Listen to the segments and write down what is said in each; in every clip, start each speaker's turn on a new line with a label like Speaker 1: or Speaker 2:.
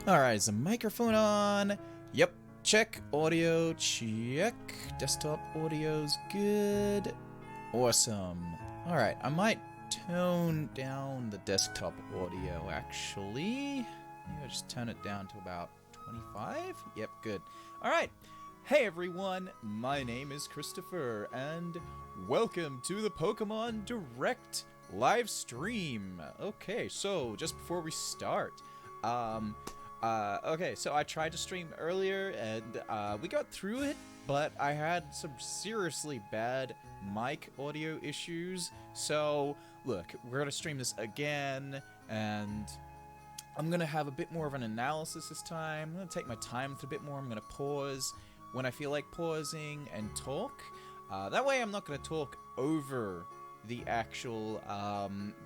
Speaker 1: Alright, is the microphone on? Yep. Check. Audio, check. Desktop audio's good. Awesome. Alright, I might tone down the desktop audio, actually. Maybe I'll just turn it down to about 25? Yep, good. Alright. Hey everyone, my name is Christafurr, and welcome to the Pokemon Direct live stream. Okay, so just before we start, okay, so I tried to stream earlier, and we got through it, but I had some seriously bad mic audio issues. So, look, we're gonna stream this again, and I'm gonna have a bit more of an analysis this time. I'm gonna take my time with a bit more. I'm gonna pause when I feel like pausing and talk. That way I'm not gonna talk over the actual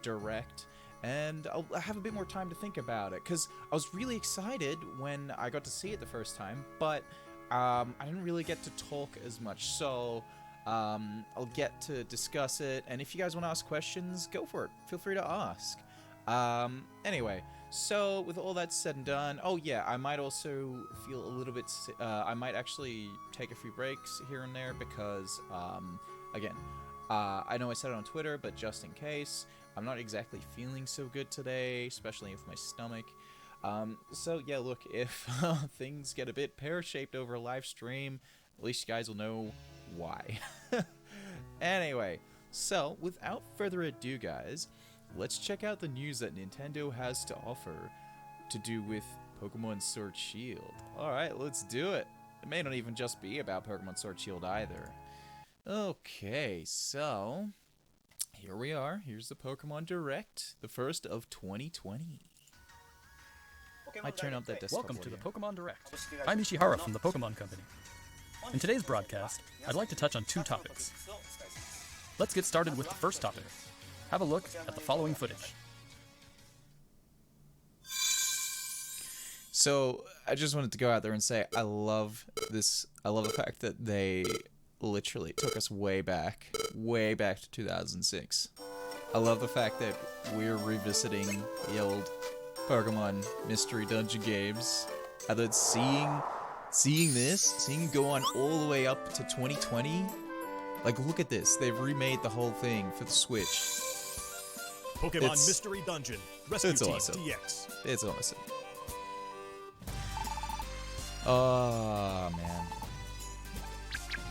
Speaker 1: direct, and I'll have a bit more time to think about it, because I was really excited when I got to see it the first time, but I didn't really get to talk as much, so I'll get to discuss it, and if you guys want to ask questions, go for it. Feel free to ask. Anyway, so with all that said and done, oh yeah, I might also feel a little bit, I might actually take a few breaks here and there, because, again, I know I said it on Twitter, but just in case, I'm not exactly feeling so good today, especially with my stomach. So yeah, look, if things get a bit pear-shaped over a live stream, at least you guys will know why. Anyway, so without further ado, guys, let's check out the news that Nintendo has to offer to do with Pokemon Sword Shield. Alright, let's do it. It may not even just be about Pokemon Sword Shield either. Okay, so here we are. Here's the Pokemon Direct, the first of 2020. I turn up that desktop
Speaker 2: Welcome to
Speaker 1: audio.
Speaker 2: the Pokemon Direct. I'm Ishihara from the Pokemon Company. In today's broadcast, I'd like to touch on two topics. Let's get started with the first topic. Have a look at the following footage.
Speaker 1: So, I just wanted to go out there and say I love this. I love the fact that they literally took us way back to 2006. I love the fact that we're revisiting the old Pokemon Mystery Dungeon games, and then seeing it go on all the way up to 2020. Like, look at this. They've remade the whole thing for the Switch.
Speaker 3: Pokemon Mystery Dungeon Rescue
Speaker 1: it's
Speaker 3: Team
Speaker 1: awesome.
Speaker 3: DX.
Speaker 1: It's awesome. Oh, man.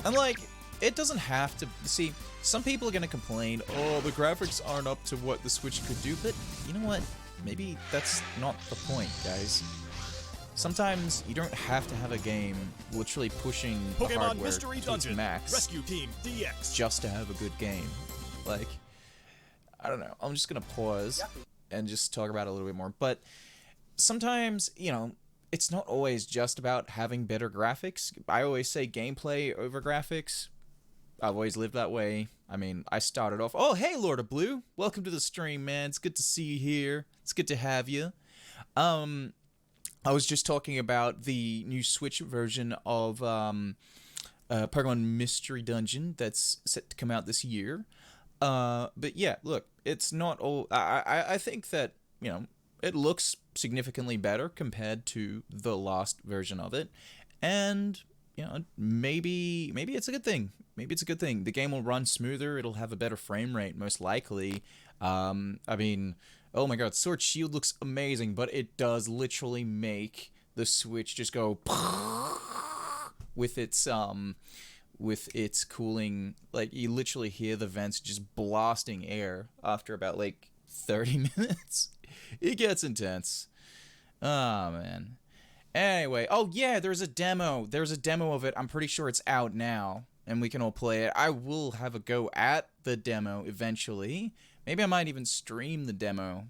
Speaker 1: And, like, it doesn't have to... See, some people are going to complain, oh, the graphics aren't up to what the Switch could do, but you know what? Maybe that's not the point, guys. Sometimes you don't have to have a game literally pushing the
Speaker 3: Pokemon
Speaker 1: hardware
Speaker 3: Mystery
Speaker 1: to its
Speaker 3: Dungeon
Speaker 1: max
Speaker 3: Rescue Team DX.
Speaker 1: just to have a good game. Like, I don't know. I'm just going to pause and just talk about it a little bit more. But sometimes, you know, it's not always just about having better graphics. I always say gameplay over graphics. I've always lived that way. I mean, I started off... Oh, hey, Lord of Blue. Welcome to the stream, man. It's good to see you here. It's good to have you. I was just talking about the new Switch version of Pokemon Mystery Dungeon that's set to come out this year. But yeah, look, it's not all... I think that, you know, it looks significantly better compared to the last version of it. And... you know, maybe it's a good thing. Maybe it's a good thing. The game will run smoother. It'll have a better frame rate, most likely. I mean, oh my god, Sword Shield looks amazing, but it does literally make the Switch just go with its cooling. Like, you literally hear the vents just blasting air after about, like, 30 minutes. It gets intense. Oh, man. Anyway, oh yeah, there's a demo. There's a demo of it. I'm pretty sure it's out now, and we can all play it. I will have a go at the demo eventually. Maybe I might even stream the demo.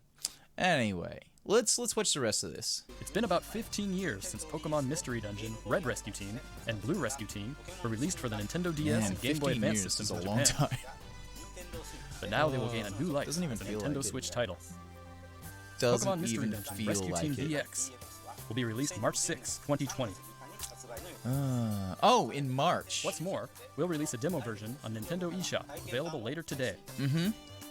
Speaker 1: Anyway, let's watch the rest of this.
Speaker 2: It's been about 15 years since Pokemon Mystery Dungeon, Red Rescue Team, and Blue Rescue Team were released for the Nintendo DS
Speaker 1: Man,
Speaker 2: and Game Boy
Speaker 1: 15
Speaker 2: Advance
Speaker 1: years
Speaker 2: systems
Speaker 1: is a
Speaker 2: in
Speaker 1: long
Speaker 2: Japan.
Speaker 1: time.
Speaker 2: But now they will gain a new life
Speaker 1: Doesn't even
Speaker 2: as a
Speaker 1: feel
Speaker 2: Nintendo
Speaker 1: like it.
Speaker 2: Switch title.
Speaker 1: Doesn't
Speaker 2: Pokemon Mystery
Speaker 1: even
Speaker 2: Dungeon
Speaker 1: feel
Speaker 2: Rescue
Speaker 1: like
Speaker 2: Team
Speaker 1: it.
Speaker 2: DX will be released March 6, 2020.
Speaker 1: Oh, in March.
Speaker 2: What's more, we'll release a demo version on Nintendo eShop, available later today.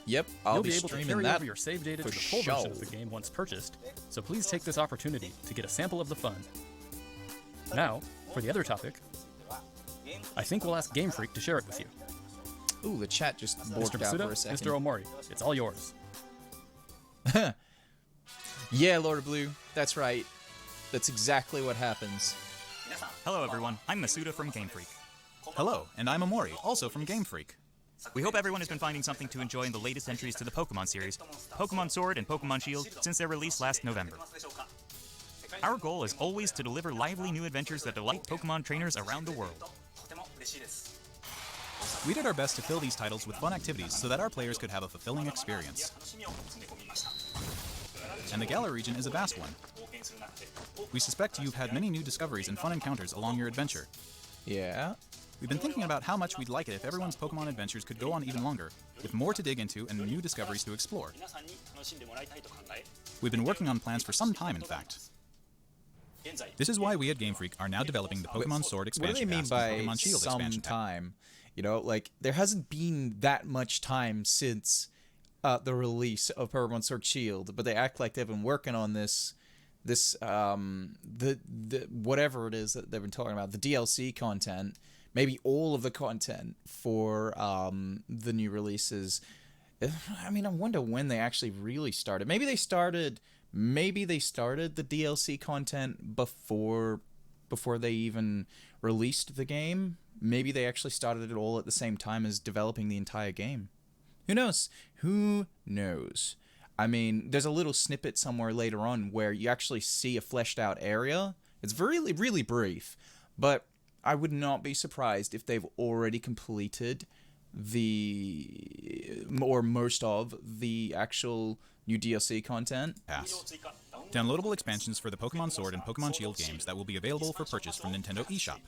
Speaker 1: Yep, I'll
Speaker 2: You'll
Speaker 1: be
Speaker 2: be able to
Speaker 1: streaming
Speaker 2: carry
Speaker 1: that
Speaker 2: over your save data to
Speaker 1: for
Speaker 2: the full version of
Speaker 1: sure.
Speaker 2: the game once purchased, so please take this opportunity to get a sample of the fun. Now, for the other topic, I think we'll ask Game Freak to share it with you.
Speaker 1: Ooh, the chat just
Speaker 2: Mr.
Speaker 1: borked out for a
Speaker 2: Masuda,
Speaker 1: second.
Speaker 2: Mr. Omori, it's all yours.
Speaker 1: Yeah, Lord of Blue, that's right. That's exactly what happens.
Speaker 4: Hello everyone, I'm Masuda from Game Freak.
Speaker 5: Hello, and I'm Amori, also from Game Freak.
Speaker 4: We hope everyone has been finding something to enjoy in the latest entries to the Pokemon series, Pokemon Sword and Pokemon Shield, since their release last November. Our goal is always to deliver lively new adventures that delight Pokemon trainers around the world.
Speaker 5: We did our best to fill these titles with fun activities so that our players could have a fulfilling experience. And the Galar region is a vast one. We suspect you've had many new discoveries and fun encounters along your adventure.
Speaker 1: Yeah.
Speaker 5: We've been thinking about how much we'd like it if everyone's Pokemon adventures could go on even longer, with more to dig into and new discoveries to explore. We've been working on plans for some time, in fact. This is why we at Game Freak are now developing the Pokemon Sword
Speaker 1: What do
Speaker 5: expansion
Speaker 1: they mean
Speaker 5: pass
Speaker 1: by
Speaker 5: and Pokemon Shield
Speaker 1: some
Speaker 5: expansion pack.
Speaker 1: time? You know, like, there hasn't been that much time since the release of Pokemon Sword Shield, but they act like they've been working on this whatever it is that they've been talking about, the DLC content, maybe all of the content for the new releases. I mean, I wonder when they actually really started. Maybe they started the DLC content before they even released the game. Maybe they actually started it all at the same time as developing the entire game. Who knows? Who knows? I mean, there's a little snippet somewhere later on where you actually see a fleshed out area. It's really, really brief, but I would not be surprised if they've already completed most of the actual new DLC content.
Speaker 5: Pass. Downloadable expansions for the Pokemon Sword and Pokemon Shield games that will be available for purchase from Nintendo eShop.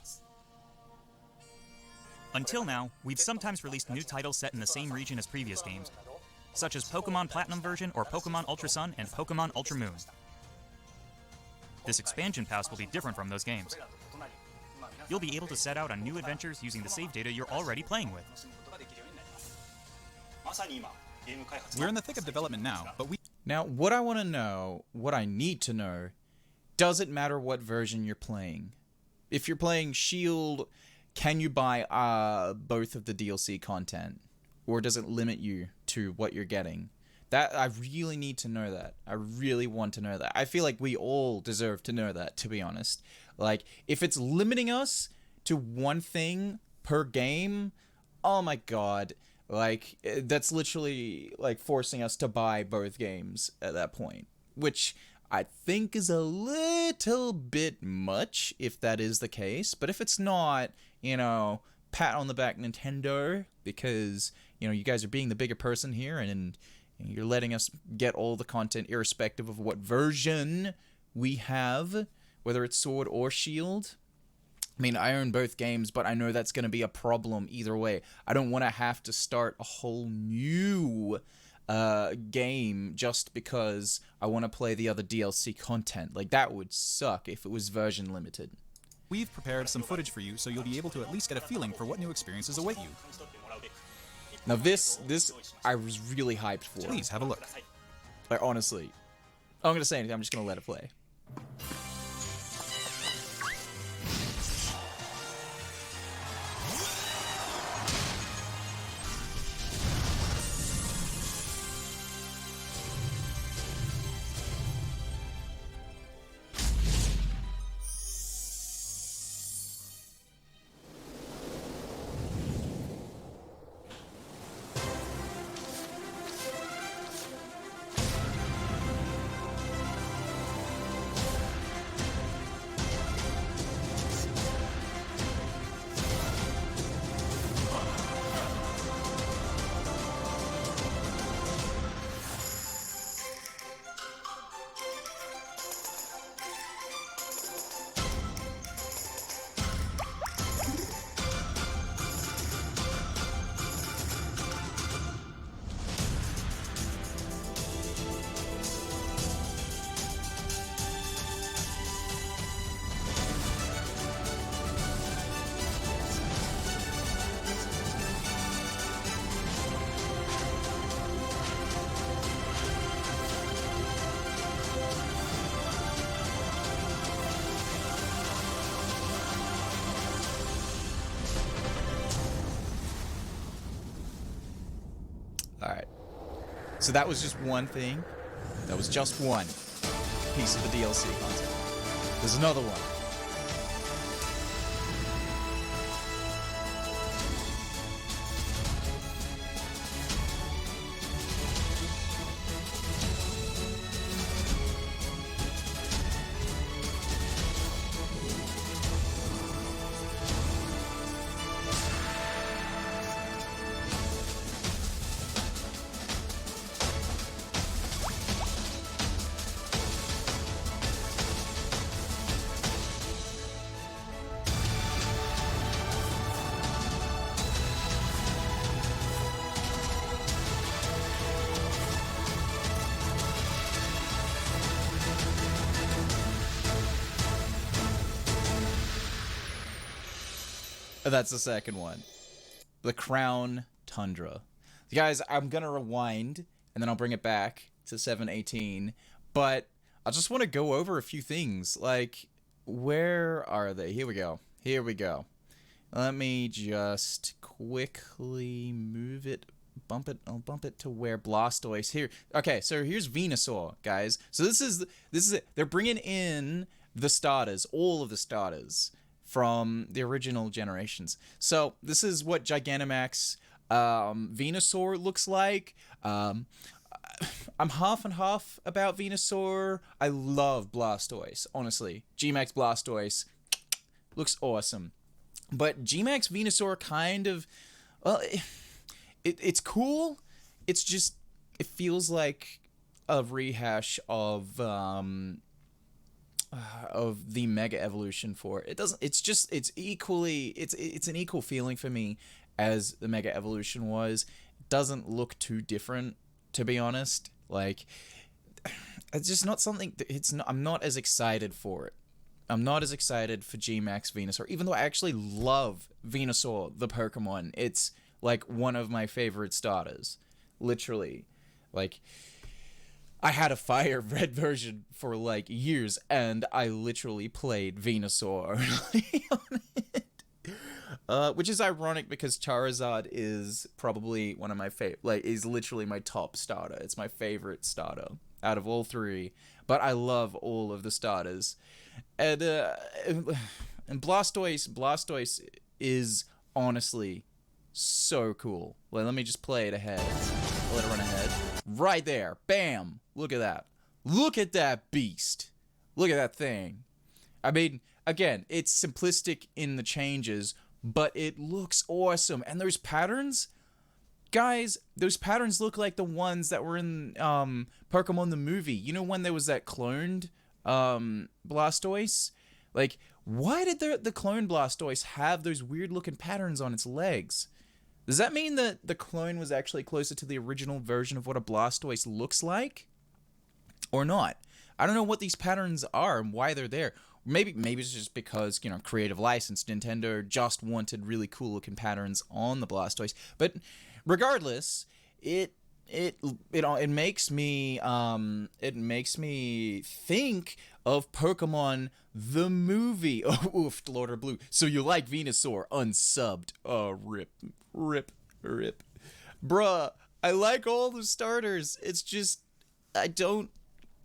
Speaker 4: Until now, we've sometimes released new titles set in the same region as previous games, such as Pokemon Platinum version or Pokemon Ultra Sun and Pokemon Ultra Moon. This expansion pass will be different from those games. You'll be able to set out on new adventures using the save data you're already playing with.
Speaker 5: We're in the thick of development now, but
Speaker 1: Now, what I want to know, what I need to know, does it matter what version you're playing? If you're playing Shield, can you buy both of the DLC content? Or does it limit you to what you're getting? That I really need to know that. I really want to know that. I feel like we all deserve to know that, to be honest. Like, if it's limiting us to one thing per game, oh my god. Like, that's literally, like, forcing us to buy both games at that point. Which I think is a little bit much, if that is the case. But if it's not, you know, pat on the back, Nintendo, because, you know, you guys are being the bigger person here, and you're letting us get all the content irrespective of what version we have, whether it's Sword or Shield. I mean, I own both games, but I know that's going to be a problem either way. I don't want to have to start a whole new game just because I want to play the other DLC content. Like, that would suck if it was version limited.
Speaker 5: we've prepared some footage for you so you'll be able to at least get a feeling for what new experiences await you.
Speaker 1: Now this I was really hyped for.
Speaker 5: Please have a look.
Speaker 1: Like, honestly. I'm not going to say anything, I'm just going to let it play. So that was just one thing. That was just one piece of the DLC content. There's another one. That's the second one. The Crown Tundra. Guys, I'm going to rewind, and then I'll bring it back to 718. But I just want to go over a few things. Like, where are they? Here we go. Here we go. Let me just quickly move it. I'll bump it to where Blastoise here. Okay, so here's Venusaur, guys. So this is it. They're bringing in the starters, all of the starters from the original generations. So this is what Gigantamax Venusaur looks like. I'm half and half about Venusaur. I love Blastoise, honestly. Gmax Blastoise looks awesome. But Gmax Venusaur kind of, well, it's cool. It's just, it feels like a rehash of the Mega Evolution for it. It doesn't. It's equally. It's an equal feeling for me as the Mega Evolution was. It doesn't look too different, to be honest. Like, it's just not something. I'm not as excited for it. I'm not as excited for Gmax Venusaur, even though I actually love Venusaur, the Pokemon. It's like one of my favorite starters, literally. Like, I had a Fire Red version for like years, and I literally played Venusaur on it. Which is ironic because Charizard is probably one of my favorite, like, is literally my top starter. It's my favorite starter out of all three, but I love all of the starters. And Blastoise is honestly so cool. Like, let me just play it ahead. Let it run ahead. Right there. Bam. Look at that. Look at that beast. Look at that thing. I mean, again, it's simplistic in the changes, but it looks awesome. And those patterns, guys, those patterns look like the ones that were in Pokemon the movie. You know when there was that cloned Blastoise? Like, why did the clone Blastoise have those weird looking patterns on its legs? Does that mean that the clone was actually closer to the original version of what a Blastoise looks like? Or not? I don't know what these patterns are and why they're there. Maybe it's just because, you know, creative license, Nintendo just wanted really cool looking patterns on the Blastoise. But regardless, it makes me think of Pokemon the movie. Oh, oof, Lord of Blue. So you like Venusaur unsubbed? Oh, rip. Bruh, I like all the starters. It's just, I don't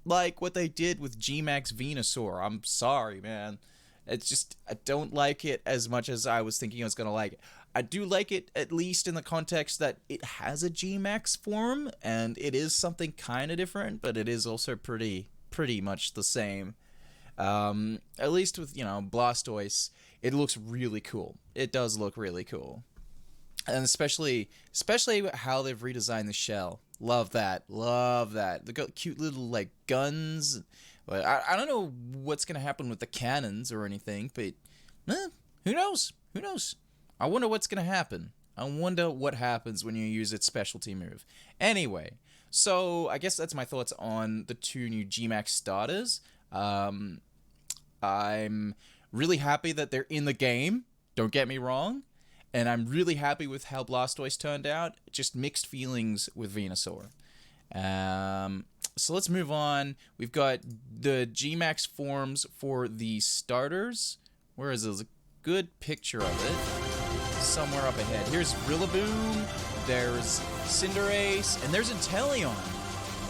Speaker 1: like what they did with Gmax Venusaur. I'm sorry, man. It's just, I don't like it as much as I was thinking I was gonna like it. I do like it, at least in the context that it has a Gmax form, and it is something kind of different, but it is also pretty much the same. At least with, you know, Blastoise, it looks really cool. It does look really cool. And especially how they've redesigned the shell. Love that. They got cute little, like, guns. But I don't know what's going to happen with the cannons or anything, but who knows? I wonder what's going to happen. I wonder what happens when you use its specialty move. Anyway, so I guess that's my thoughts on the two new Gmax starters. I'm really happy that they're in the game. Don't get me wrong. And I'm really happy with how Blastoise turned out. Just mixed feelings with Venusaur. So let's move on. We've got the Gmax forms for the starters. Where is it? There's a good picture of it. Somewhere up ahead. Here's Rillaboom, there's Cinderace, and there's Inteleon.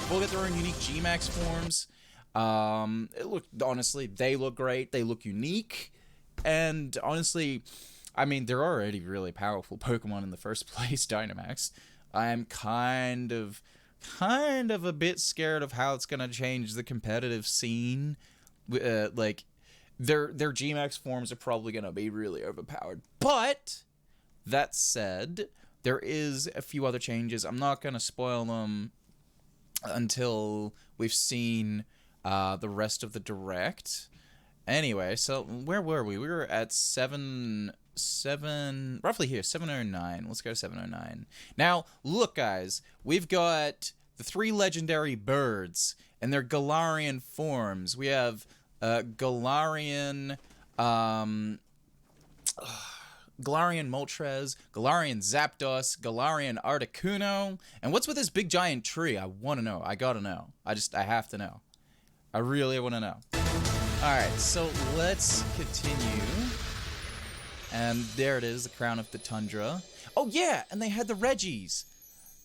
Speaker 1: They'll get their own unique G-Max forms. Honestly, they look great. They look unique. And honestly, I mean, they're already really powerful Pokemon in the first place, Dynamax. I'm kind of a bit scared of how it's gonna change the competitive scene. Like, their G-Max forms are probably gonna be really overpowered. But that said, there is a few other changes. I'm not gonna spoil them until we've seen the rest of the Direct. Anyway, so where were we? We were at roughly here, 709. Let's go to 709. Now, look, guys, we've got the 3 legendary birds and their Galarian forms. We have Galarian Moltres, Galarian Zapdos, Galarian Articuno, and what's with this big giant tree? I want to know. I gotta know. I have to know. I really want to know. Alright, so let's continue. And there it is, the crown of the Tundra. Oh yeah, and they had the Reggies.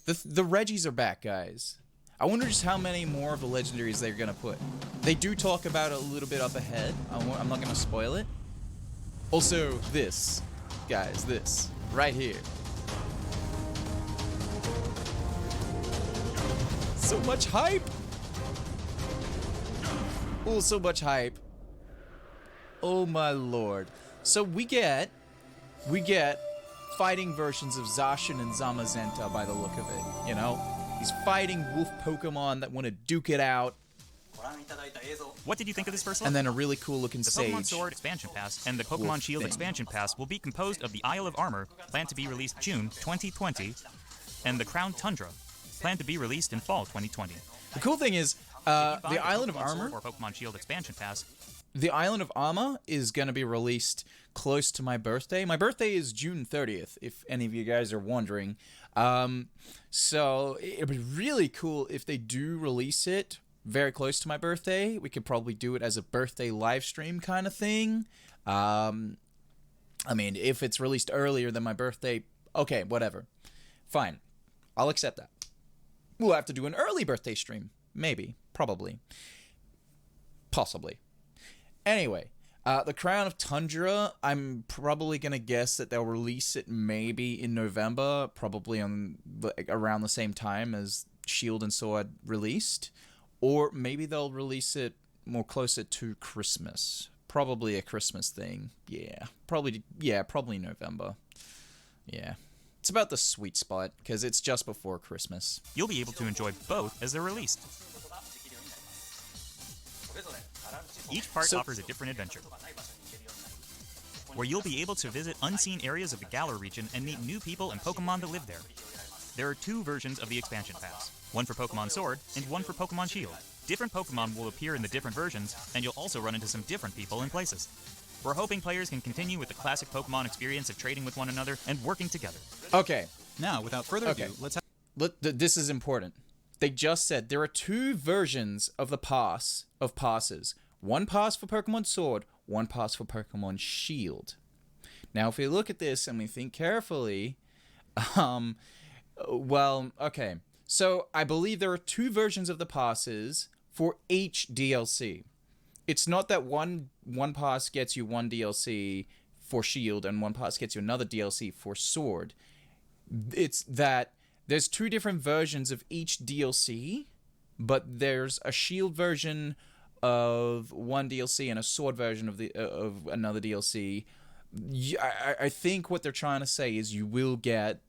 Speaker 1: The Reggies are back, guys. I wonder just how many more of the legendaries they're gonna put. They do talk about it a little bit up ahead. I'm not gonna spoil it. Also, this, guys, this right here. So much hype. Oh, so much hype. Oh my lord. So we get fighting versions of Zacian and Zamazenta by the look of it, you know? These fighting wolf Pokemon that want to duke it out.
Speaker 4: What did you think of this first look?
Speaker 1: And then a really cool looking
Speaker 4: The
Speaker 1: sage.
Speaker 4: Pokemon Sword Expansion Pass and the Pokemon Shield Expansion Pass will be composed of the Isle of Armor, planned to be released June 2020, and the Crown Tundra, planned to be released in fall 2020.
Speaker 1: The cool thing is, the Island of
Speaker 4: Pokemon
Speaker 1: Armor,
Speaker 4: Sword or Pokemon Shield Expansion Pass.
Speaker 1: the Island of Armor is going to be released close to my birthday. My birthday is June 30th, if any of you guys are wondering. So it'd be really cool if they do release it very close to my birthday. We could probably do it as a birthday live stream kind of thing. I mean, if it's released earlier than my birthday, okay, whatever. Fine. I'll accept that. We'll have to do an early birthday stream. Maybe. Probably. Possibly. Anyway, the Crown of Tundra, I'm probably going to guess that they'll release it maybe in November, probably on around the same time as Shield and Sword released. Or maybe they'll release it more closer to Christmas. Probably a Christmas thing. Yeah, probably November. Yeah. It's about the sweet spot, because it's just before Christmas.
Speaker 4: You'll be able to enjoy both as they're released. Each part offers a different adventure, where you'll be able to visit unseen areas of the Galar region and meet new people and Pokemon that live there. There are 2 versions of the Expansion Pass, one for Pokemon Sword and one for Pokemon Shield. Different Pokemon will appear in the different versions, and you'll also run into some different people and places. We're hoping players can continue with the classic Pokemon experience of trading with one another and working together.
Speaker 1: Okay.
Speaker 5: Now, without further ado, let's have...
Speaker 1: This is important. They just said there are 2 versions of the passes. One pass for Pokemon Sword, one pass for Pokemon Shield. Now, if we look at this and we think carefully, well, okay. So, I believe there are 2 versions of the passes for each DLC. It's not that one pass gets you one DLC for Shield and one pass gets you another DLC for Sword. It's that there's 2 different versions of each DLC, but there's a Shield version of one DLC and a Sword version of another DLC. I think what they're trying to say is you will get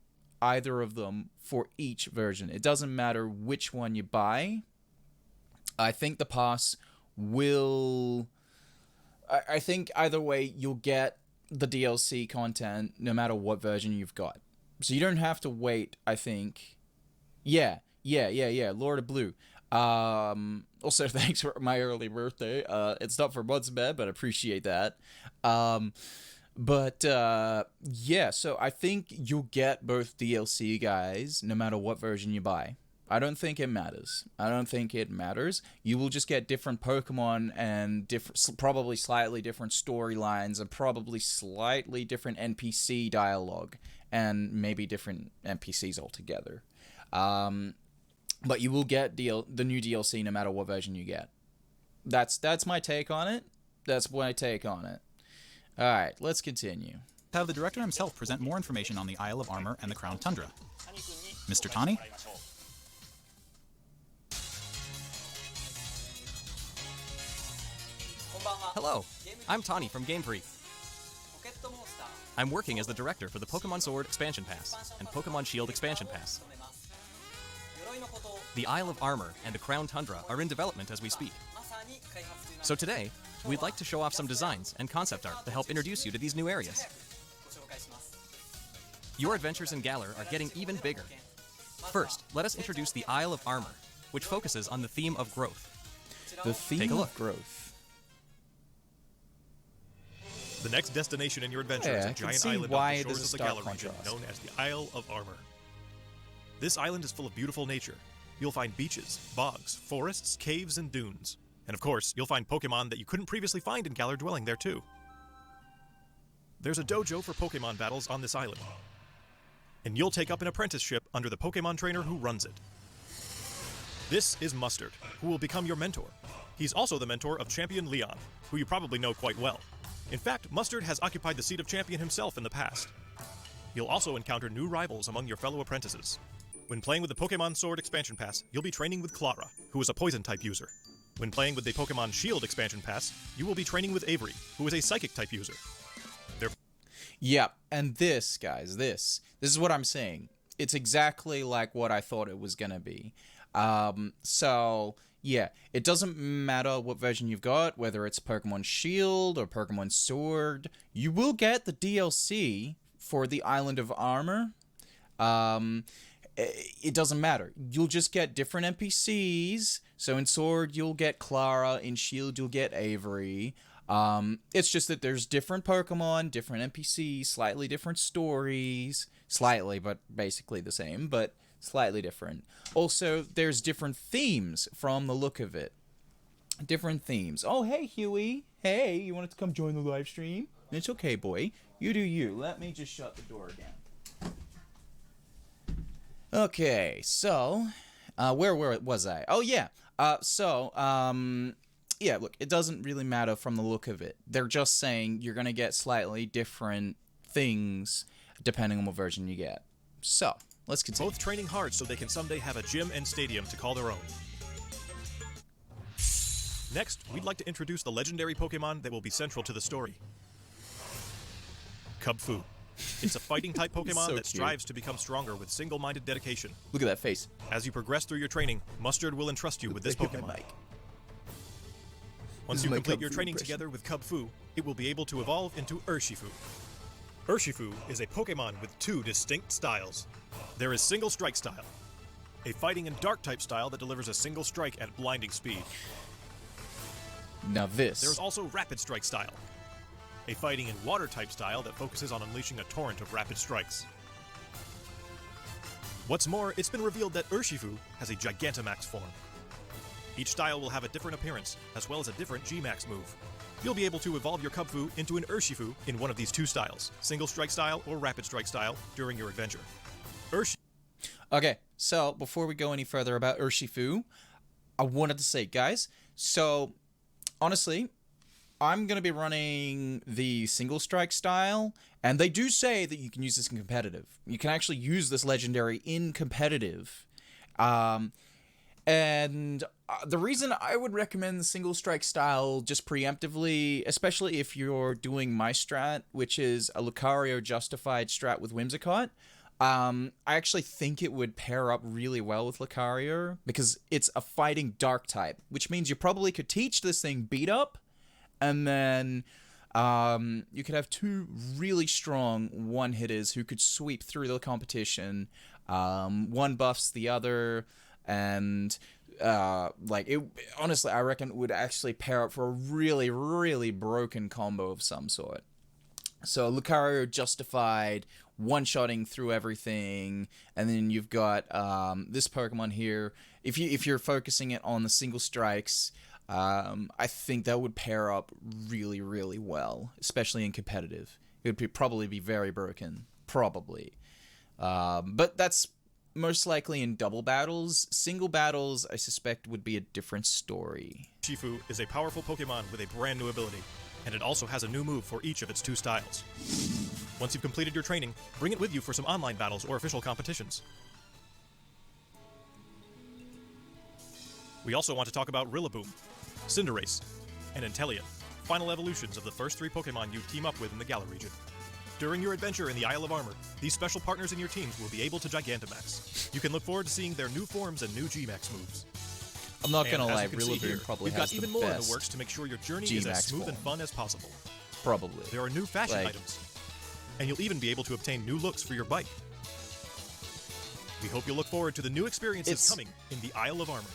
Speaker 1: either of them for each version. It doesn't matter which one you buy. I think the pass will... I think either way you'll get the DLC content no matter what version you've got. So you don't have to wait, I think. Yeah, Lord of Blue. Also, thanks for my early birthday. It's not for months, man, but I appreciate that. Yeah, so I think you'll get both DLC, guys, no matter what version you buy. I don't think it matters. You will just get different Pokemon and probably slightly different storylines and probably slightly different NPC dialogue. and maybe different NPCs altogether. But you will get the new DLC no matter what version you get. That's my take on it. Alright, let's continue.
Speaker 5: Have the director himself present more information on the Isle of Armor and the Crown Tundra. Mr. Tani?
Speaker 6: Hello, I'm Tani from Game Freak. I'm working as the director for the Pokemon Sword Expansion Pass and Pokemon Shield Expansion Pass. The Isle of Armor and the Crown Tundra are in development as we speak. So today, we'd like to show off some designs and concept art to help introduce you to these new areas. Your adventures in Galar are getting even bigger. First, let us introduce the Isle of Armor, which focuses on the theme of growth.
Speaker 1: The theme
Speaker 6: Take a look.
Speaker 1: of growth.
Speaker 3: The next destination in your adventure
Speaker 1: Yeah,
Speaker 3: is
Speaker 1: I
Speaker 3: a
Speaker 1: can
Speaker 3: giant
Speaker 1: see
Speaker 3: island
Speaker 1: why
Speaker 3: off the
Speaker 1: there's
Speaker 3: shores
Speaker 1: a
Speaker 3: of the
Speaker 1: stark
Speaker 3: Galar region,
Speaker 1: contrast.
Speaker 3: known as the Isle of Armor. This island is full of beautiful nature. You'll find beaches, bogs, forests, caves, and dunes. And of course, you'll find Pokemon that you couldn't previously find in Galar dwelling there too. There's a dojo for Pokemon battles on this island. And you'll take up an apprenticeship under the Pokemon trainer who runs it. This is Mustard, who will become your mentor. He's also the mentor of Champion Leon, who you probably know quite well. In fact, Mustard has occupied the seat of champion himself in the past. You'll also encounter new rivals among your fellow apprentices. When playing with the Pokemon Sword Expansion Pass, you'll be training with Clara, who is a Poison-type user. When playing with the Pokemon Shield Expansion Pass, you will be training with Avery, who is a Psychic-type user.
Speaker 1: Yep, and this, guys, this is what I'm saying. It's exactly like what I thought it was gonna be. So, yeah, it doesn't matter what version you've got, whether it's Pokemon Shield or Pokemon Sword, you will get the DLC for the Island of Armor. It doesn't matter. You'll just get different NPCs. So in Sword, you'll get Clara. In Shield, you'll get Avery. It's just that there's different Pokemon, different NPCs, slightly different stories. Slightly, but basically the same, but slightly different. Also, there's different themes from the look of it. Different themes. Oh, hey, Huey. Hey, you wanted to come join the live stream? It's okay, boy. You do you. Let me just shut the door again. Okay, so, where was I? Oh, yeah. Yeah, look, it doesn't really matter from the look of it. They're just saying you're going to get slightly different things depending on what version you get. So, let's continue.
Speaker 3: Both training hard so they can someday have a gym and stadium to call their own. Next, we'd like to introduce the legendary Pokemon that will be central to the story. Cubfu. It's a fighting-type Pokemon
Speaker 1: So
Speaker 3: that
Speaker 1: cute.
Speaker 3: strives to become stronger with single-minded dedication.
Speaker 1: Look at that face.
Speaker 3: As you progress through your training, Mustard will entrust you with this
Speaker 1: Look at
Speaker 3: Pokemon.
Speaker 1: Mike.
Speaker 3: Once
Speaker 1: This is
Speaker 3: you
Speaker 1: my
Speaker 3: complete your
Speaker 1: Cubfu
Speaker 3: training
Speaker 1: impression.
Speaker 3: together with Cubfu, it will be able to evolve into Urshifu. Urshifu is a Pokemon with two distinct styles. There is Single Strike style, a fighting and dark-type style that delivers a single strike at blinding speed.
Speaker 1: Now this.
Speaker 3: There is also Rapid Strike style, a fighting and water-type style that focuses on unleashing a torrent of rapid strikes. What's more, it's been revealed that Urshifu has a Gigantamax form. Each style will have a different appearance, as well as a different G-Max move. You'll be able to evolve your Cubfu into an Urshifu in one of these two styles, Single Strike style or Rapid Strike style, during your adventure.
Speaker 1: Okay, so before we go any further about Urshifu, I wanted to say, guys, so honestly, I'm going to be running the Single Strike style, and they do say that you can use this in competitive. You can actually use this legendary in competitive. And the reason I would recommend the Single Strike style just preemptively, especially if you're doing my strat, which is a Lucario justified strat with Whimsicott, I actually think it would pair up really well with Lucario because it's a fighting dark type, which means you probably could teach this thing beat up, and then you could have two really strong one-hitters who could sweep through the competition. One buffs the other, and honestly, I reckon it would actually pair up for a really, really broken combo of some sort. So Lucario justified one-shotting through everything, and then you've got this Pokemon here. If you're focusing it on the single strikes, I think that would pair up really, really well, especially in competitive. It would probably be very broken, probably. But that's most likely in double battles. Single battles, I suspect, would be a different story.
Speaker 3: Shifu is a powerful Pokemon with a brand new ability, and it also has a new move for each of its 2 styles. Once you've completed your training, bring it with you for some online battles or official competitions. We also want to talk about Rillaboom, Cinderace, and Inteleon, final evolutions of the first 3 Pokemon you team up with in the Galar region. During your adventure in the Isle of Armor, these special partners in your teams will be able to Gigantamax. You can look forward to seeing their new forms and new G-Max moves.
Speaker 1: I'm not
Speaker 3: And
Speaker 1: gonna
Speaker 3: as
Speaker 1: lie,
Speaker 3: you can see here,
Speaker 1: Rillaboom probably
Speaker 3: we've
Speaker 1: has
Speaker 3: got even
Speaker 1: the
Speaker 3: more in
Speaker 1: best
Speaker 3: the works to make sure your journey is as
Speaker 1: G-Max
Speaker 3: smooth and
Speaker 1: form.
Speaker 3: fun as possible.
Speaker 1: Probably.
Speaker 3: There are new fashion
Speaker 1: Like-
Speaker 3: items, and you'll even be able to obtain new looks for your bike. We hope you'll look forward to the new experiences
Speaker 1: It's-
Speaker 3: coming in the Isle of Armor.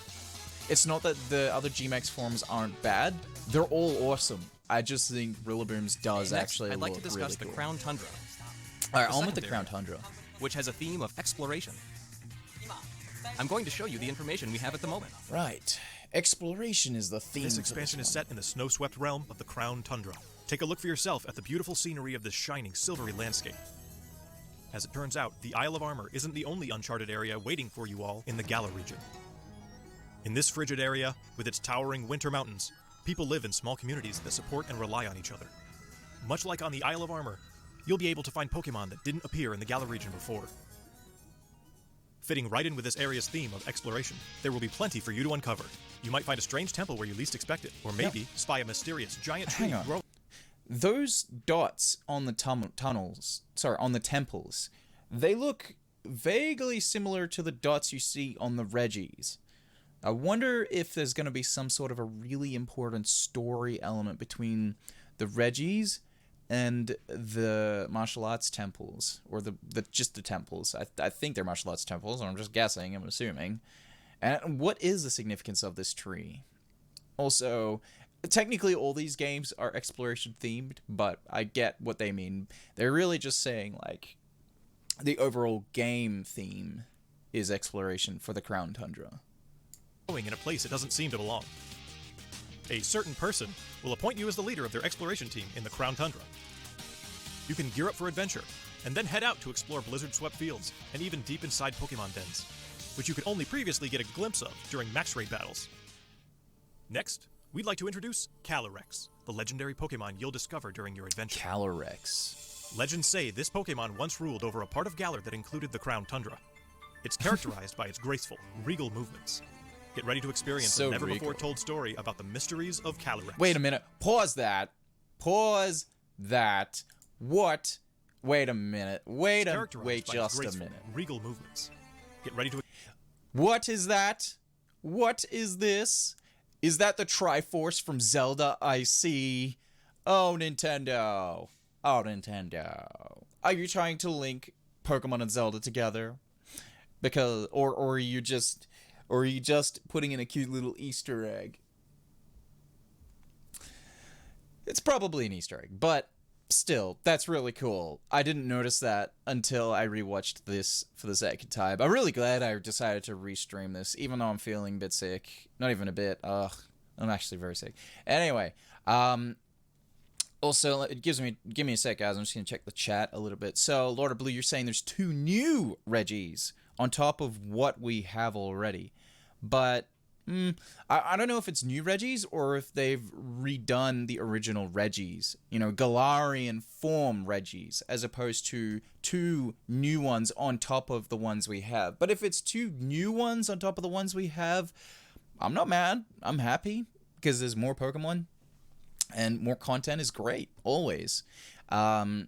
Speaker 1: It's not that the other G-Max forms aren't bad. They're all awesome. I just think Rillaboom's does
Speaker 6: Next,
Speaker 1: actually
Speaker 6: I'd like
Speaker 1: look
Speaker 6: to discuss
Speaker 1: really
Speaker 6: the
Speaker 1: cool.
Speaker 6: Crown Tundra,
Speaker 1: Alright,
Speaker 6: the
Speaker 1: on with the
Speaker 6: second
Speaker 1: Crown
Speaker 6: area.
Speaker 1: Tundra.
Speaker 6: which has a theme of exploration. I'm going to show you the information we have at the moment.
Speaker 1: Right. Exploration is the theme.
Speaker 3: This
Speaker 1: for
Speaker 3: expansion is
Speaker 1: one.
Speaker 3: set in the snow-swept realm of the Crown Tundra. Take a look for yourself at the beautiful scenery of this shining, silvery landscape. As it turns out, the Isle of Armor isn't the only uncharted area waiting for you all in the Galar region. In this frigid area, with its towering winter mountains, people live in small communities that support and rely on each other. Much like on the Isle of Armor, you'll be able to find Pokemon that didn't appear in the Galar region before. Fitting right in with this area's theme of exploration, there will be plenty for you to uncover. You might find a strange temple where you least expect it, or maybe spy a mysterious giant tree
Speaker 1: Hang on.
Speaker 3: growing.
Speaker 1: Those dots on the on the temples, they look vaguely similar to the dots you see on the Reggies. I wonder if there's going to be some sort of a really important story element between the Reggies and the martial arts temples, or just the temples. I think they're martial arts temples, and I'm just guessing, I'm assuming. And what is the significance of this tree? Also, technically all these games are exploration themed, but I get what they mean. They're really just saying, like, the overall game theme is exploration for the Crown Tundra.
Speaker 3: In a place it doesn't seem to belong. A certain person will appoint you as the leader of their exploration team in the Crown Tundra. You can gear up for adventure, and then head out to explore blizzard-swept fields, and even deep inside Pokemon dens, which you could only previously get a glimpse of during max raid battles. Next, we'd like to introduce Calyrex, the legendary Pokemon you'll discover during your adventure.
Speaker 1: Calyrex.
Speaker 3: Legends say this Pokemon once ruled over a part of Galar that included the Crown Tundra. It's characterized by its graceful, regal movements. Get ready to experience
Speaker 1: So
Speaker 3: a never-before-told
Speaker 1: regal.
Speaker 3: story about the mysteries of Calyrex.
Speaker 1: Wait a minute. Pause that. Pause that. What? Wait a minute. Wait
Speaker 3: Characterized by its
Speaker 1: just a
Speaker 3: graceful,
Speaker 1: minute.
Speaker 3: regal movements. Get ready to...
Speaker 1: What is that? What is this? Is that the Triforce from Zelda I see? Oh, Nintendo. Oh, Nintendo. Are you trying to link Pokemon and Zelda together? Because, or are you just putting in a cute little Easter egg? It's probably an Easter egg, but still, that's really cool. I didn't notice that until I rewatched this for the second time. I'm really glad I decided to restream this, even though I'm feeling a bit sick. Not even a bit. Ugh, I'm actually very sick. Anyway, also, give me a sec, guys. I'm just gonna check the chat a little bit. So, Lord of Blue, you're saying there's 2 new Reggies on top of what we have already, but I don't know if it's new Reggies or if they've redone the original Reggies, you know, Galarian form Reggies, as opposed to 2 new ones on top of the ones we have. But if it's 2 new ones on top of the ones we have, I'm not mad. I'm happy, because there's more Pokemon and more content is great, always. Also,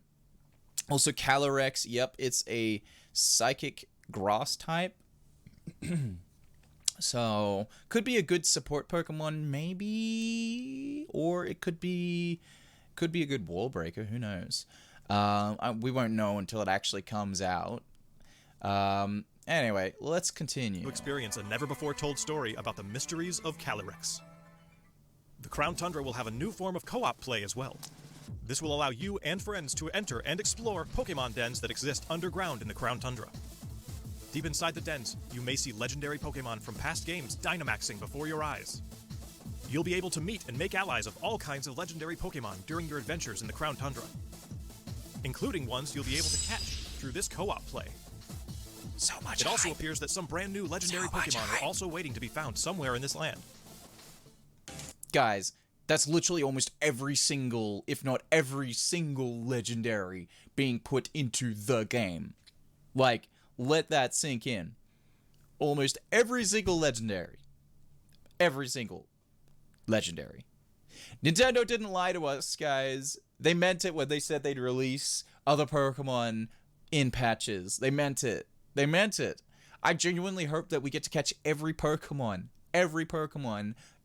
Speaker 1: Calyrex, yep, it's a psychic grass type. So, could be a good support Pokemon, maybe, or it could be a good wall breaker. Who knows? We won't know until it actually comes out. Anyway, let's continue.
Speaker 3: To experience a never-before-told story about the mysteries of Calyrex. The Crown Tundra will have a new form of co-op play as well. This will allow you and friends to enter and explore Pokemon dens that exist underground in the Crown Tundra. Deep inside the dens, you may see legendary Pokemon from past games Dynamaxing before your eyes. You'll be able to meet and make allies of all kinds of legendary Pokemon during your adventures in the Crown Tundra, including ones you'll be able to catch through this co-op play.
Speaker 1: So much
Speaker 3: It also
Speaker 1: hype.
Speaker 3: appears that some brand new legendary
Speaker 1: So much
Speaker 3: Pokemon
Speaker 1: hype.
Speaker 3: are also waiting to be found somewhere in this land.
Speaker 1: Guys, that's literally almost every single, if not every single legendary being put into the game. Like, let that sink in. Almost every single legendary. Every single legendary. Nintendo didn't lie to us, guys. They meant it when they said they'd release other Pokemon in patches. They meant it. They meant it. I genuinely hope that we get to catch every Pokemon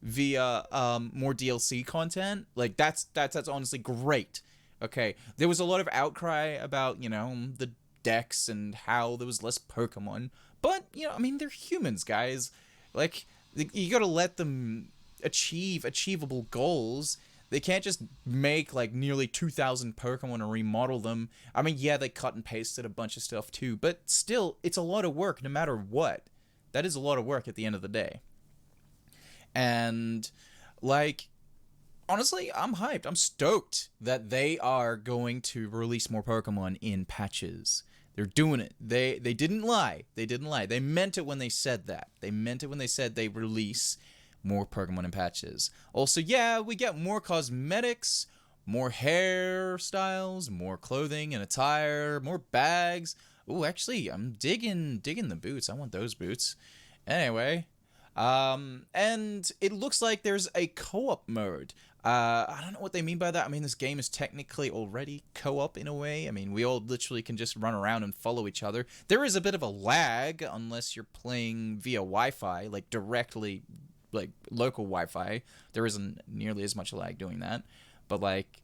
Speaker 1: via more DLC content. Like, that's honestly great. Okay, there was a lot of outcry about, you know, the decks and how there was less Pokemon, but, you know, I mean, they're humans, guys. Like, you gotta let them achieve achievable goals. They can't just make like nearly 2,000 Pokemon and remodel them. I mean, yeah, they cut and pasted a bunch of stuff too, but still, it's a lot of work no matter what. That is a lot of work at the end of the day. And, like, honestly, I'm hyped. I'm stoked that they are going to release more Pokemon in patches. They're doing it. They didn't lie. They didn't lie. They meant it when they said that. They meant it when they said they release more Pokemon in patches. Also, yeah, we get more cosmetics, more hairstyles, more clothing and attire, more bags. Ooh, actually, I'm digging the boots. I want those boots. Anyway, and it looks like there's a co-op mode. I don't know what they mean by that. I mean, this game is technically already co-op in a way. I mean, we all literally can just run around and follow each other. There is a bit of a lag unless you're playing via Wi-Fi, like directly, like local Wi-Fi. There isn't nearly as much lag doing that. But like,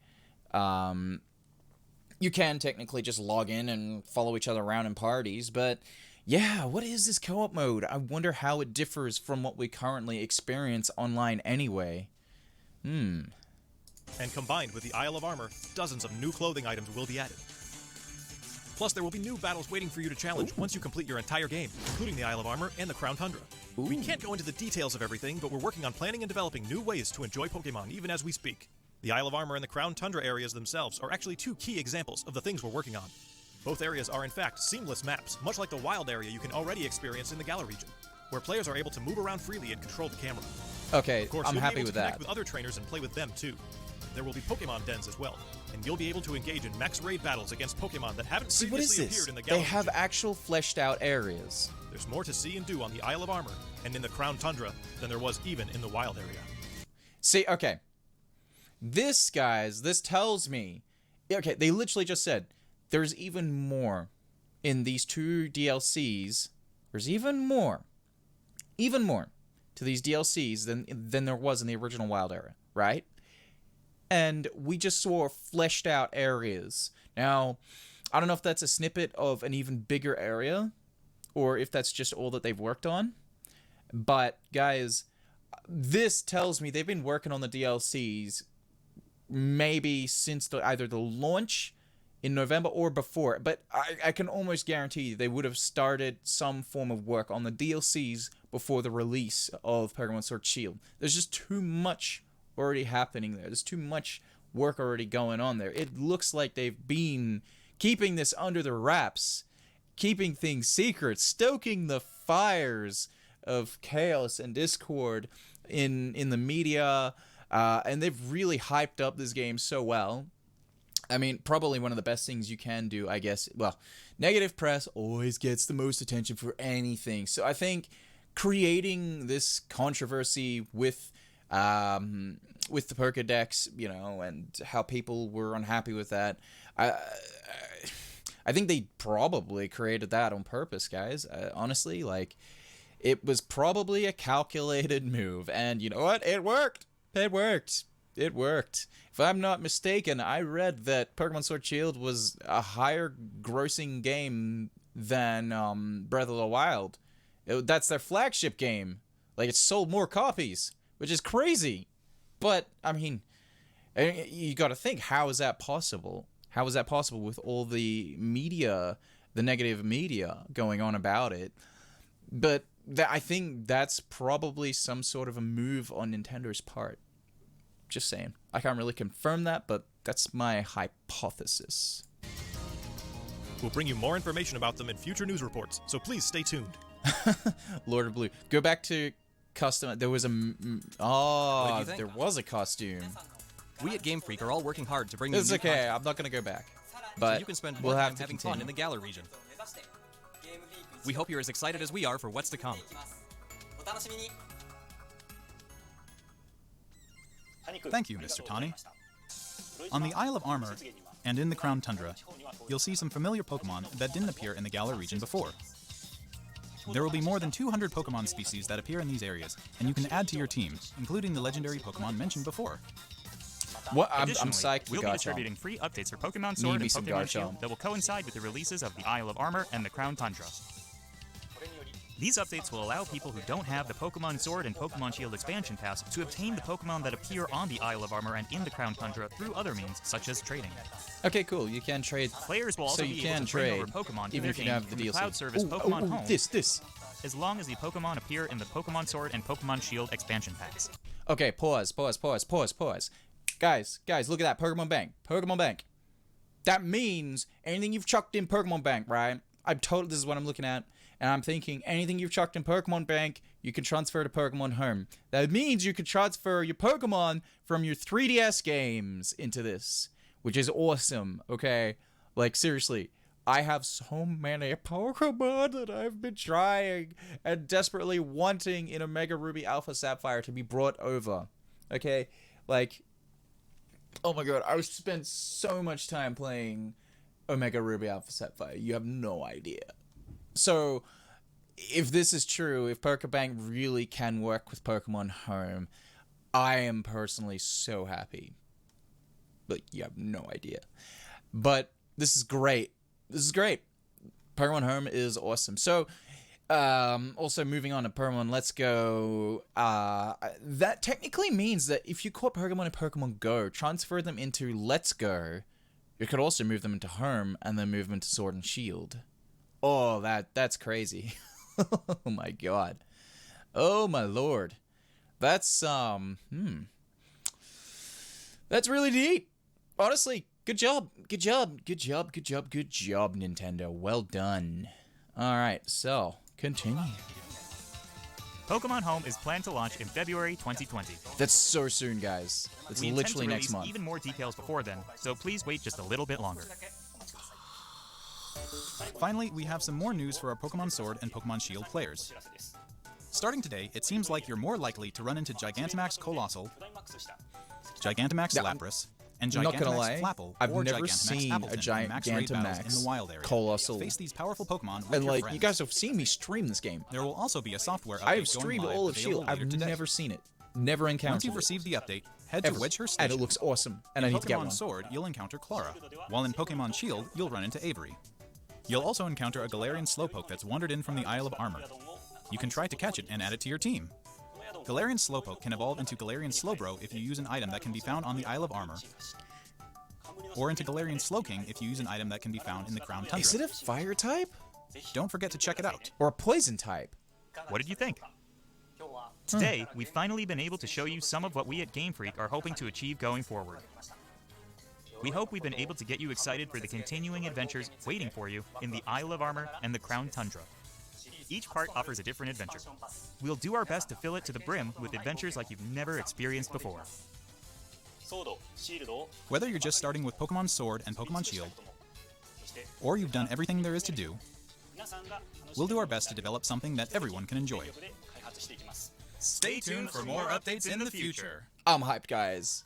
Speaker 1: you can technically just log in and follow each other around in parties. But yeah, what is this co-op mode? I wonder how it differs from what we currently experience online anyway.
Speaker 3: And combined with the Isle of Armor, dozens of new clothing items will be added. Plus, there will be new battles waiting for you to challenge once you complete your entire game, including the Isle of Armor and the Crown Tundra. We can't go into the details of everything, but we're working on planning and developing new ways to enjoy Pokemon even as we speak. The Isle of Armor and the Crown Tundra areas themselves are actually two key examples of the things we're working on. Both areas are in fact seamless maps, much like the wild area you can already experience in the Galar region, where players are able to move around freely and control the camera.
Speaker 1: Okay,
Speaker 3: Of course,
Speaker 1: I'm
Speaker 3: you'll
Speaker 1: happy
Speaker 3: be able
Speaker 1: with
Speaker 3: to connect
Speaker 1: that.
Speaker 3: with other trainers and play with them too. There will be Pokemon dens as well, and you'll be able to engage in max raid battles against Pokemon that haven't
Speaker 1: See, what is
Speaker 3: previously
Speaker 1: this?
Speaker 3: appeared in the Galar
Speaker 1: They have
Speaker 3: region.
Speaker 1: actual fleshed out areas.
Speaker 3: There's more to see and do on the Isle of Armor and in the Crown Tundra than there was even in the wild area.
Speaker 1: See, okay. This, guys, this tells me... Okay, they literally just said, there's even more in these two DLCs. There's even more to these DLCs than there was in the original wild area, right? And we just saw fleshed out areas. Now, I don't know if that's a snippet of an even bigger area, or if that's just all that they've worked on. But, guys, this tells me they've been working on the DLCs maybe since either the launch in November or before. But I can almost guarantee they would have started some form of work on the DLCs before the release of Pokemon Sword Shield. There's just too much already happening there. There's too much work already going on there. It looks like they've been keeping this under the wraps, keeping things secret, stoking the fires of chaos and discord in the media, and they've really hyped up this game so well. I mean, probably one of the best things you can do, I guess. Well, negative press always gets the most attention for anything. So I think creating this controversy with the Pokedex, you know, and how people were unhappy with that, I think they probably created that on purpose, guys. Honestly, like, it was probably a calculated move. And you know what? It worked. It worked. It worked. If I'm not mistaken, I read that Pokemon Sword Shield was a higher grossing game than Breath of the Wild. That's their flagship game. Like, it sold more copies, which is crazy. But, I mean, you gotta think, how is that possible? How is that possible with all the media, the negative media going on about it? But I think that's probably some sort of a move on Nintendo's part. Just saying. I can't really confirm that, but that's my hypothesis.
Speaker 3: We'll bring you more information about them in future news reports, so please stay tuned.
Speaker 1: Lord of Blue. Go back to custom. There was a
Speaker 6: What did you think?
Speaker 1: there was a costume.
Speaker 6: We at Game Freak are all working hard to bring you
Speaker 1: It's
Speaker 6: new
Speaker 1: okay.
Speaker 6: content,
Speaker 1: I'm not gonna go back.
Speaker 6: so
Speaker 1: But
Speaker 6: you can spend
Speaker 1: we'll
Speaker 6: more
Speaker 1: have
Speaker 6: time
Speaker 1: to
Speaker 6: having fun in the
Speaker 1: continue.
Speaker 6: Galar region. We hope you're as excited as we are for what's to come.
Speaker 5: Thank you, Mr. Tani. On the Isle of Armor and in the Crown Tundra, you'll see some familiar Pokemon that didn't appear in the Galar region before. There will be more than 200 Pokemon species that appear in these areas, and you can add to your team, including the legendary Pokemon mentioned before.
Speaker 1: What? I'm
Speaker 4: Additionally,
Speaker 1: psyched for
Speaker 4: we'll be
Speaker 1: Garchomp.
Speaker 4: distributing free updates for Pokemon
Speaker 1: Need
Speaker 4: Sword
Speaker 1: me
Speaker 4: and
Speaker 1: some
Speaker 4: Pokemon
Speaker 1: Garchomp.
Speaker 4: Shield that will coincide with the releases of the Isle of Armor and the Crown Tundra. These updates will allow people who don't have the Pokemon Sword and Pokemon Shield expansion pass to obtain the Pokemon that appear on the Isle of Armor and in the Crown Tundra through other means, such as trading.
Speaker 1: Okay, cool. You can trade.
Speaker 4: Players will also
Speaker 1: So
Speaker 4: be
Speaker 1: you
Speaker 4: able
Speaker 1: can
Speaker 4: to bring
Speaker 1: trade,
Speaker 4: over Pokemon to
Speaker 1: even
Speaker 4: their
Speaker 1: if you
Speaker 4: game
Speaker 1: don't have the
Speaker 4: from the
Speaker 1: DLC.
Speaker 4: cloud service
Speaker 1: Ooh,
Speaker 4: Pokemon
Speaker 1: ooh,
Speaker 4: Home,
Speaker 1: this.
Speaker 4: as long as the Pokemon appear in the Pokemon Sword and Pokemon Shield expansion packs.
Speaker 1: Okay, pause. Guys, look at that Pokemon Bank. Pokemon Bank. That means anything you've chucked in Pokemon Bank, right? This is what I'm looking at, and I'm thinking anything you've chucked in Pokemon Bank, you can transfer to Pokemon Home. That means you can transfer your Pokemon from your 3DS games into this, which is awesome, okay? Like, seriously, I have so many Pokemon that I've been trying and desperately wanting in Omega Ruby Alpha Sapphire to be brought over, okay? Like, oh my god, I spent so much time playing Omega Ruby Alpha Sapphire. You have no idea. So, if this is true, if Pokebank really can work with Pokemon Home, I am personally so happy. But you have no idea. But this is great. Pokemon Home is awesome. So, also moving on to Pokemon Let's Go, that technically means that if you caught Pokemon in Pokemon Go, transfer them into Let's Go, you could also move them into Home and then move them into Sword and Shield. Oh, that's crazy. Oh my god. Oh my lord. That's that's really neat. Honestly, good job, Nintendo. Well done. Alright, so, continue.
Speaker 4: Pokemon Home is planned to launch in February 2020.
Speaker 1: That's so soon, guys. It's
Speaker 4: We intend
Speaker 1: literally
Speaker 4: to
Speaker 1: next
Speaker 4: release
Speaker 1: month.
Speaker 4: even more details before then, so please wait just a little bit longer.
Speaker 5: Finally, we have some more news for our Pokemon Sword and Pokemon Shield players. Starting today, it seems like you're more likely to run into Gigantamax Colossal, Gigantamax
Speaker 1: Now,
Speaker 5: Lapras, and
Speaker 1: I'm not gonna
Speaker 5: Gigantamax
Speaker 1: lie,
Speaker 5: Flapple
Speaker 1: I've
Speaker 5: or
Speaker 1: never
Speaker 5: Gigantamax
Speaker 1: seen a
Speaker 5: Appleton in Max Raid battles in the wild area.
Speaker 1: Colossal.
Speaker 5: Face these powerful Pokemon with
Speaker 1: And
Speaker 5: your
Speaker 1: like,
Speaker 5: friends.
Speaker 1: you guys have seen me stream this game.
Speaker 5: There will also be a software update
Speaker 1: I have
Speaker 5: going
Speaker 1: streamed
Speaker 5: live
Speaker 1: all of
Speaker 5: available
Speaker 1: Shield. I've
Speaker 5: later today.
Speaker 1: never seen it. Never encountered
Speaker 5: Once you've
Speaker 1: it.
Speaker 5: received the update, head
Speaker 1: Ever.
Speaker 5: to Wedgehurst
Speaker 1: And
Speaker 5: Station.
Speaker 1: it looks awesome. And I
Speaker 5: In
Speaker 1: need to get
Speaker 5: Pokemon
Speaker 1: one.
Speaker 5: Sword, you'll encounter Clara, while in Pokemon Shield, you'll run into Avery. You'll also encounter a Galarian Slowpoke that's wandered in from the Isle of Armor. You can try to catch it and add it to your team. Galarian Slowpoke can evolve into Galarian Slowbro if you use an item that can be found on the Isle of Armor, or into Galarian Slowking if you use an item that can be found in the Crown Tundra.
Speaker 1: Is it a fire type?
Speaker 5: Don't forget to check it out.
Speaker 1: Or a poison type?
Speaker 4: What did you think? Today, we've finally been able to show you some of what we at Game Freak are hoping to achieve going forward. We hope we've been able to get you excited for the continuing adventures waiting for you in the Isle of Armor and the Crown Tundra. Each part offers a different adventure. We'll do our best to fill it to the brim with adventures like you've never experienced before.
Speaker 5: Whether you're just starting with Pokemon Sword and Pokemon Shield, or you've done everything there is to do, we'll do our best to develop something that everyone can enjoy.
Speaker 2: Stay tuned for more updates in the future.
Speaker 1: I'm hyped, guys.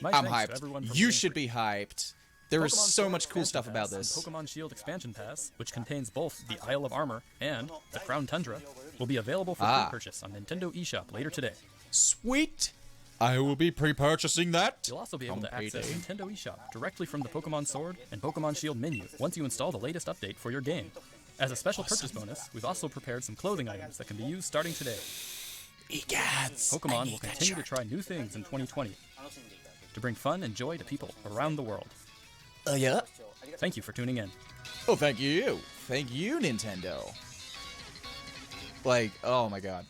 Speaker 2: My
Speaker 1: I'm
Speaker 2: thanks to
Speaker 1: hyped.
Speaker 2: everyone from
Speaker 1: You
Speaker 2: Game
Speaker 1: should
Speaker 2: Freak.
Speaker 1: be hyped. There is
Speaker 2: Pokemon
Speaker 1: so
Speaker 2: Sword
Speaker 1: much cool
Speaker 2: Expansion
Speaker 1: stuff about
Speaker 2: Pass and
Speaker 1: this.
Speaker 2: Pokemon Shield Expansion Pass, which contains both the Isle of Armor and the Crown Tundra, will be available for pre-purchase on Nintendo eShop later today.
Speaker 1: Sweet. I will be pre-purchasing that.
Speaker 2: You'll also be able
Speaker 1: on
Speaker 2: to access
Speaker 1: payday.
Speaker 2: Nintendo eShop directly from the Pokemon Sword and Pokemon Shield menu once you install the latest update for your game. As a special purchase bonus, we've also prepared some clothing items that can be used starting today.
Speaker 1: Egads.
Speaker 2: Pokemon will continue to try new things in 2020 to bring fun and joy to people around the world.
Speaker 1: Yeah.
Speaker 2: Thank you for tuning in.
Speaker 1: Oh, thank you. Thank you, Nintendo. Like, oh my god.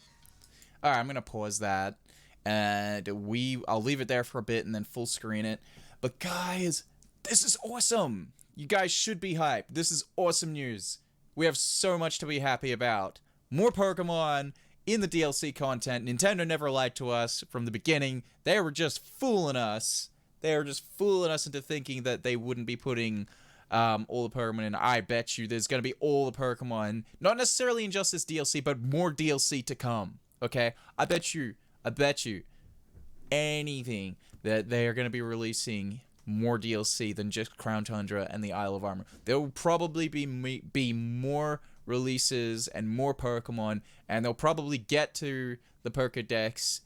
Speaker 1: Alright, I'm gonna pause that. And I'll leave it there for a bit and then full screen it. But guys, this is awesome. You guys should be hyped. This is awesome news. We have so much to be happy about. More Pokemon in the DLC content. Nintendo never lied to us from the beginning. They were just fooling us. They were just fooling us into thinking that they wouldn't be putting all the Pokemon in. I bet you there's going to be all the Pokemon. Not necessarily in just this DLC, but more DLC to come. Okay? I bet you anything that they are going to be releasing more DLC than just Crown Tundra and the Isle of Armor. There will probably be more releases and more Pokemon, and they'll probably get to the Pokédex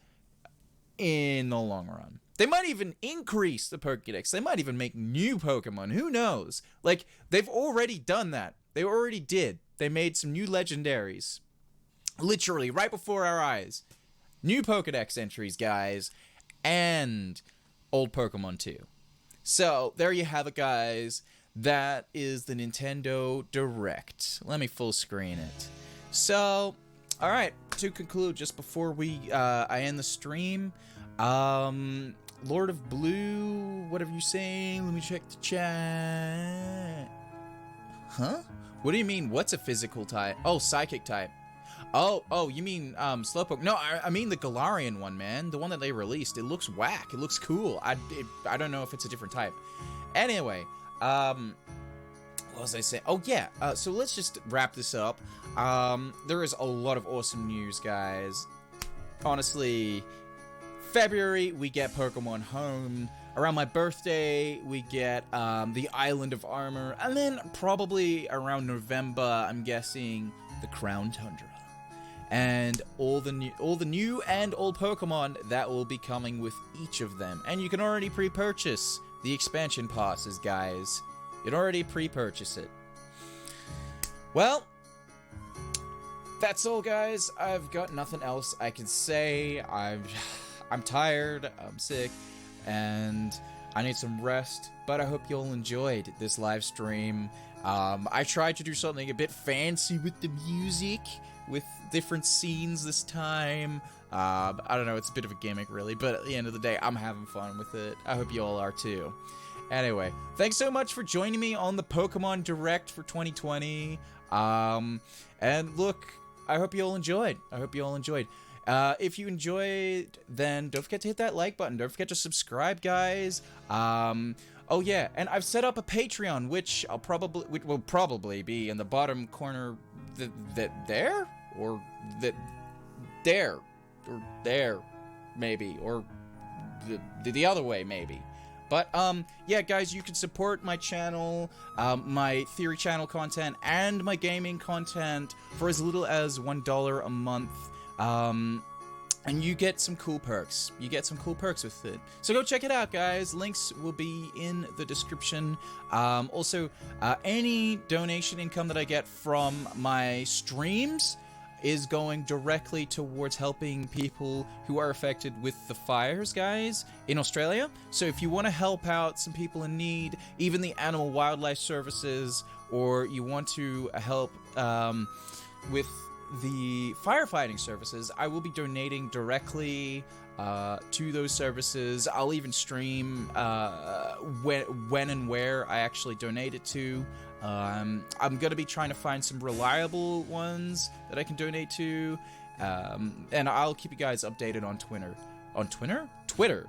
Speaker 1: in the long run. They might even increase the Pokédex. They might even make new Pokemon. Who knows? Like, they've already done that. They already did. They made some new legendaries. Literally, right before our eyes. New Pokédex entries, guys. And old Pokemon too. So, there you have it, guys. That is the Nintendo Direct. Let me full screen it. So, alright, to conclude, just before I end the stream, Lord of Blue, whatever you're saying, let me check the chat. Huh? What do you mean, what's a physical type? Oh, psychic type. Oh, you mean, Slowpoke. No, I mean the Galarian one, man. The one that they released. It looks whack. It looks cool. I don't know if it's a different type. Anyway, what was I saying? Oh, yeah. So let's just wrap this up. There is a lot of awesome news, guys. Honestly, February, we get Pokemon Home. Around my birthday, we get the Island of Armor. And then probably around November, I'm guessing the Crown Tundra. And all the new and old Pokemon that will be coming with each of them. And you can already pre-purchase the expansion passes, guys. You can already pre-purchase it. Well, that's all, guys. I've got nothing else I can say. I'm tired, I'm sick, and I need some rest. But I hope you all enjoyed this live stream. I tried to do something a bit fancy with the music, with different scenes this time. I don't know, it's a bit of a gimmick, really, but at the end of the day, I'm having fun with it. I hope you all are, too. Anyway, thanks so much for joining me on the Pokemon Direct for 2020. And look, I hope you all enjoyed. If you enjoyed, then don't forget to hit that like button. Don't forget to subscribe, guys. Oh yeah, and I've set up a Patreon, which will probably be in the bottom corner, there, maybe, or the other way, maybe. But, yeah, guys, you can support my channel, my Theory channel content, and my gaming content for as little as $1 a month. And you get some cool perks. You get some cool perks with it. So go check it out, guys. Links will be in the description. Also, any donation income that I get from my streams is going directly towards helping people who are affected with the fires, guys, in Australia. So if you want to help out some people in need, even the animal wildlife services, or you want to help with the firefighting services, I will be donating directly to those services. I'll even stream when and where I actually donate it to. I'm going to be trying to find some reliable ones that I can donate to, and I'll keep you guys updated on Twitter. On Twitter? Twitter.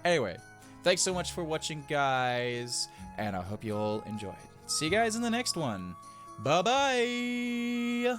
Speaker 1: Anyway, thanks so much for watching, guys, and I hope you all enjoyed. See you guys in the next one. Bye-bye!